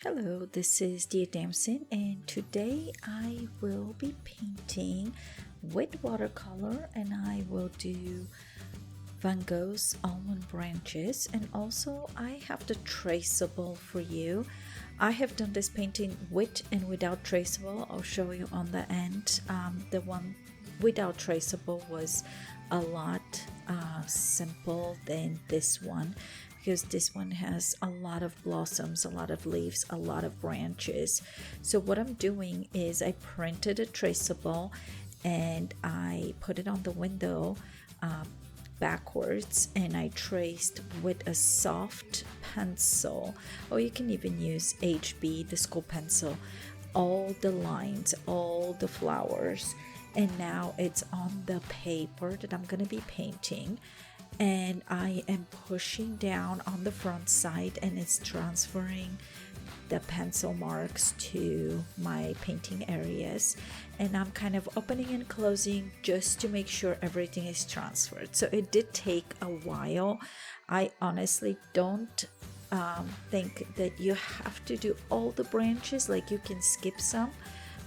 Hello, this is Dia Damson, and today I will be painting with watercolor, and I will do Van Gogh's Almond branches, and also I have the traceable for you. I have done this painting with and without traceable. I'll show you on the end. The one without traceable was a lot simple than this one, because this one has a lot of blossoms, a lot of leaves, a lot of branches. So what I'm doing is I printed a traceable and I put it on the window backwards, and I traced with a soft pencil, or you can even use HB, the school pencil, all the lines, all the flowers. And now it's on the paper that I'm going to be painting, and I am pushing down on the front side, and it's transferring the pencil marks to my painting areas, and I'm kind of opening and closing just to make sure everything is transferred. So it did take a while. I honestly don't think that you have to do all the branches, like you can skip some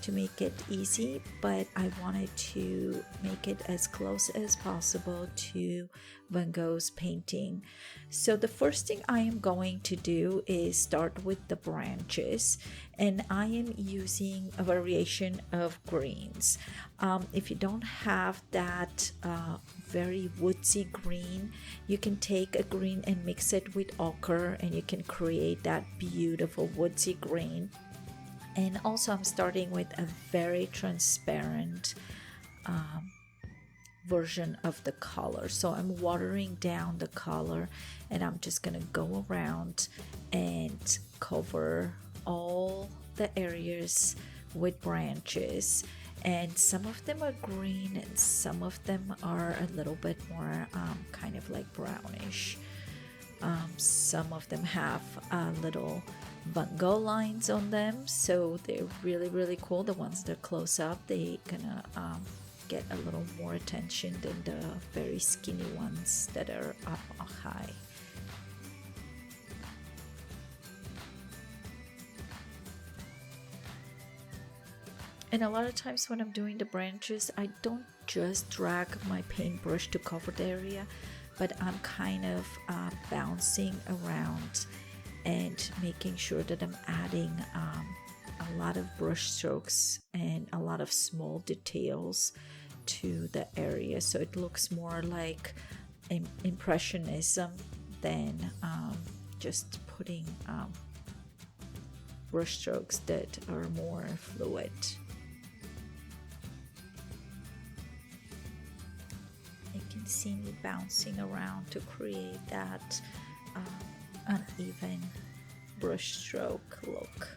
to make it easy, but I wanted to make it as close as possible to Van Gogh's painting. So the first thing I am going to do is start with the branches, and I am using a variation of greens. If you don't have that very woodsy green, you can take a green and mix it with ochre, and you can create that beautiful woodsy green. And also I'm starting with a very transparent version of the color. So I'm watering down the color, and I'm just gonna go around and cover all the areas with branches. And some of them are green and some of them are a little bit more kind of like brownish. Some of them have little Van Gogh lines on them, so they're really cool. The ones that are close up, they gonna get a little more attention than the very skinny ones that are up high. And a lot of times when I'm doing the branches, I don't just drag my paintbrush to cover the area, but I'm kind of bouncing around and making sure that I'm adding a lot of brush strokes and a lot of small details to the area, so it looks more like impressionism than just putting brush strokes that are more fluid. You can see me bouncing around to create that uneven brush stroke look.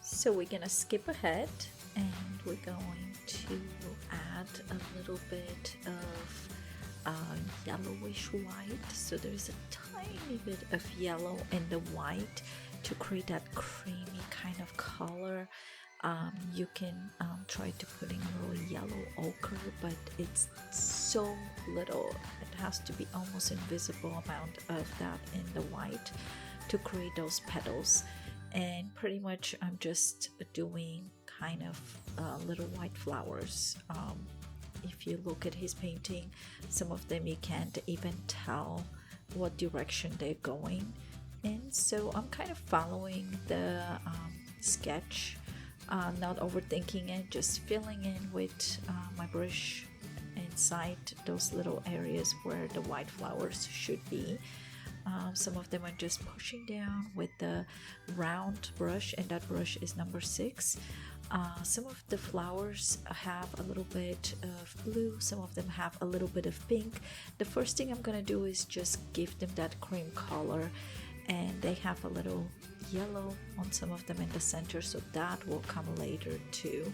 So we're gonna skip ahead, and we're going to add a little bit of yellowish white. So there's a tiny bit of yellow in the white to create that creamy kind of color. You can try to put in a little yellow ochre, but it's so little. It has to be almost invisible amount of that in the white to create those petals. And pretty much I'm just doing kind of little white flowers. If you look at his painting, some of them you can't even tell what direction they're going in. So I'm kind of following the sketch, not overthinking it, just filling in with my brush inside those little areas where the white flowers should be. Some of them are just pushing down with the round brush, and that brush is number 6. Some of the flowers have a little bit of blue, some of them have a little bit of pink. The first thing I'm gonna do is just give them that cream color, and they have a little yellow on some of them in the center, so that will come later too.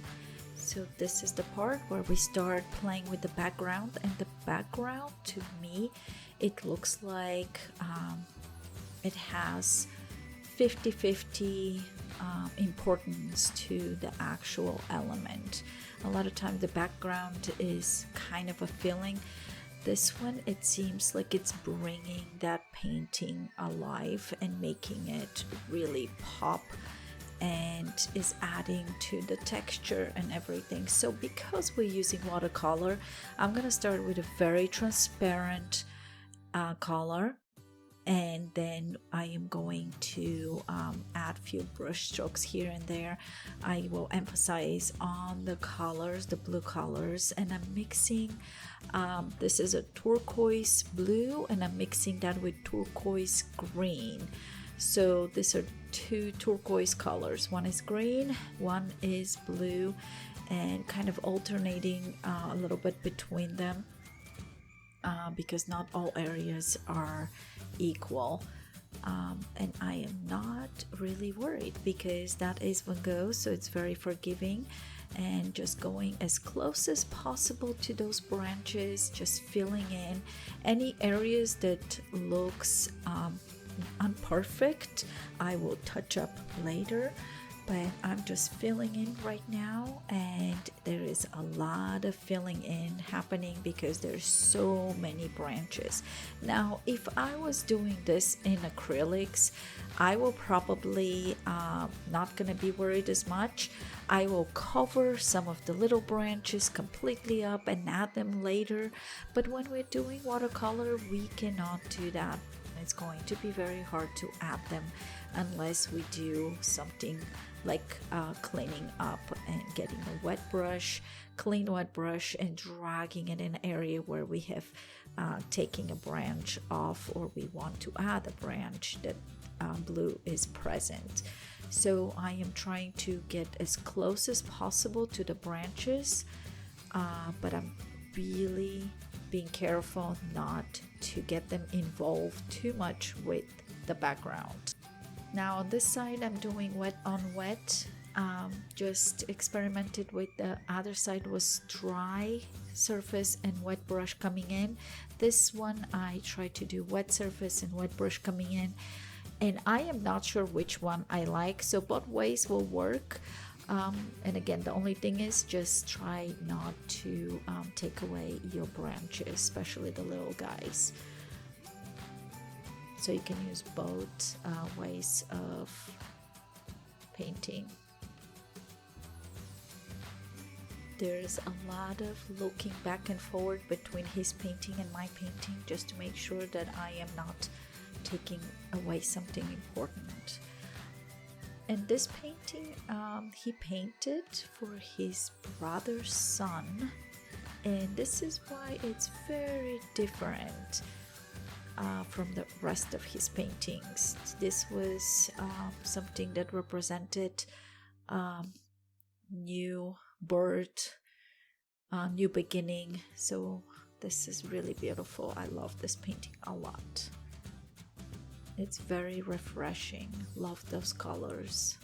So this is the part where we start playing with the background, and the background to me, it looks like it has 50-50 importance to the actual element. A lot of times the background is kind of a feeling. This one, it seems like it's bringing that painting alive and making it really pop, and is adding to the texture and everything. So because we're using watercolor, I'm gonna start with a very transparent color, and then I am going to add few brush strokes here and there. I will emphasize on the colors, the blue colors, and I'm mixing this is a turquoise blue, and I'm mixing that with turquoise green. So these are two turquoise colors, one is green, one is blue, and kind of alternating a little bit between them because not all areas are equal. And I am not really worried because that is Van Gogh, so it's very forgiving, and just going as close as possible to those branches, just filling in any areas that looks unperfect. I will touch up later, but I'm just filling in right now, and there is a lot of filling in happening because there's so many branches. Now if I was doing this in acrylics, I will probably not gonna be worried as much. I will cover some of the little branches completely up and add them later, but when we're doing watercolor, we cannot do that. It's going to be very hard to add them unless we do something like cleaning up and getting a wet brush, clean wet brush, and dragging it in an area where we have taken a branch off, or we want to add a branch that blue is present. So I am trying to get as close as possible to the branches, but I'm really being careful not to get them involved too much with the background. Now on this side I'm doing wet on wet, just experimented with the other side was dry surface and wet brush coming in. This one I tried to do wet surface and wet brush coming in, and I am not sure which one I like, so both ways will work. And again, the only thing is just try not to take away your branches, especially the little guys. So you can use both ways of painting. There's a lot of looking back and forward between his painting and my painting, just to make sure that I am not taking away something important. And this painting he painted for his brother's son, and this is why it's very different from the rest of his paintings. This was something that represented new birth, new beginning. So this is really beautiful. I love this painting a lot. It's very refreshing. Love those colors.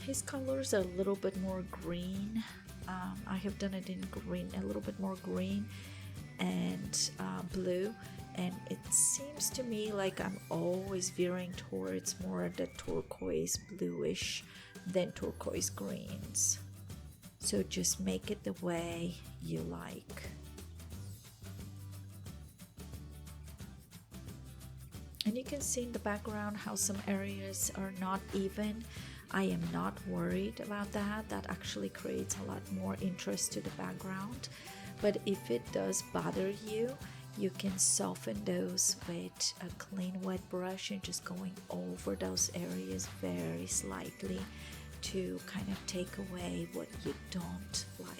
His colors are a little bit more green. I have done it in green, a little bit more green and blue, and it seems to me like I'm always veering towards more the turquoise bluish than turquoise greens. So just make it the way you like. And you can see in the background how some areas are not even. I am not worried about that. That actually creates a lot more interest to the background. But if it does bother you, you can soften those with a clean wet brush and just going over those areas very slightly to kind of take away what you don't like.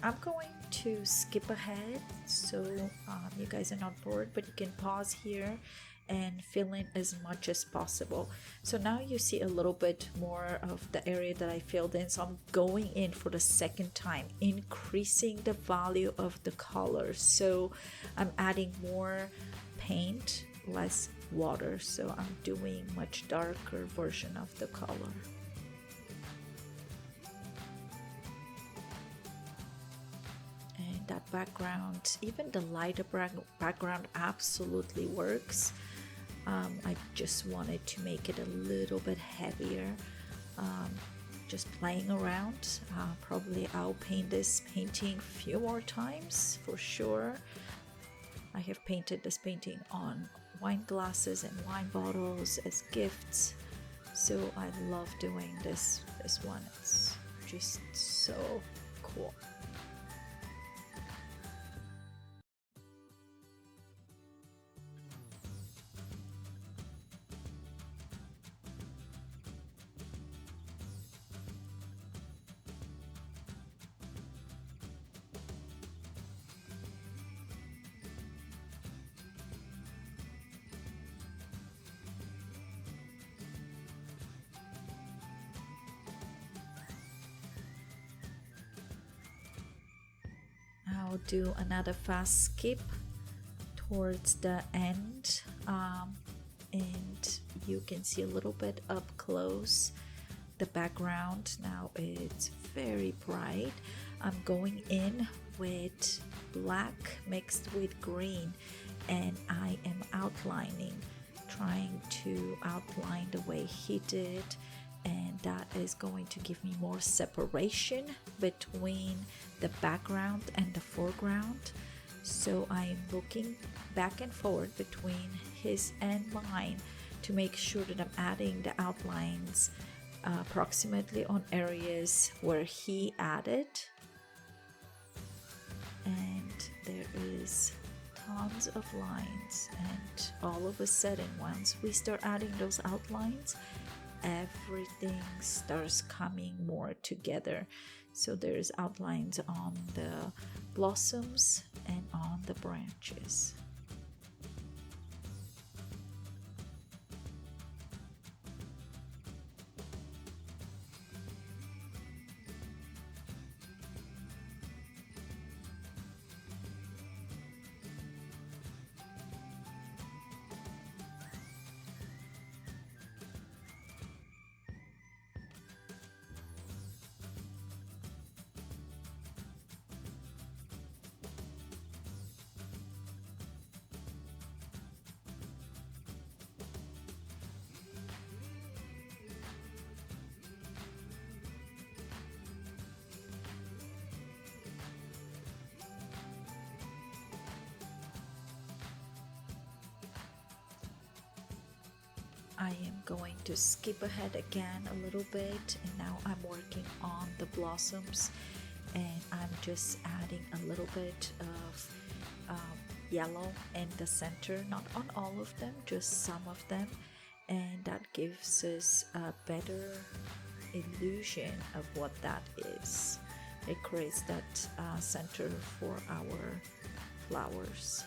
I'm going to skip ahead so you guys are not bored, but you can pause here and fill in as much as possible. So now you see a little bit more of the area that I filled in. So I'm going in for the second time, increasing the value of the color. So I'm adding more paint, less water. So I'm doing much darker version of the color. That background, even the lighter background absolutely works. I just wanted to make it a little bit heavier, just playing around. Probably I'll paint this painting a few more times for sure. I have painted this painting on wine glasses and wine bottles as gifts, so I love doing this one. It's just so cool. I'll do another fast skip towards the end, and you can see a little bit up close the background. Now it's very bright. I'm going in with black mixed with green, and I am outlining, trying to outline the way he did, and that is going to give me more separation between the background and the foreground. So I'm looking back and forth between his and mine to make sure that I'm adding the outlines approximately on areas where he added. And there is tons of lines, and all of a sudden once we start adding those outlines, everything starts coming more together. So there's outlines on the blossoms and on the branches. I am going to skip ahead again a little bit, and now I'm working on the blossoms, and I'm just adding a little bit of yellow in the center, not on all of them, just some of them, and that gives us a better illusion of what that is. It creates that center for our flowers.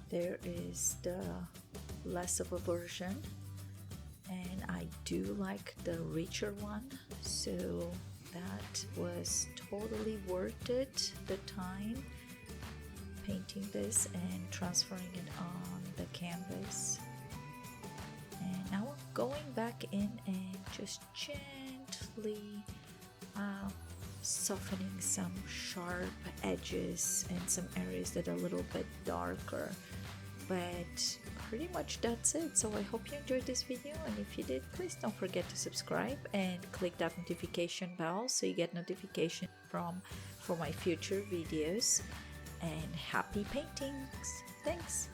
There is the less of a version, and I do like the richer one, so that was totally worth it, the time painting this and transferring it on the canvas. And now I'm going back in and just gently softening some sharp edges and some areas that are a little bit darker, but pretty much that's it. So I hope you enjoyed this video, and if you did, please don't forget to subscribe and click that notification bell so you get notification for my future videos. And happy paintings! Thanks!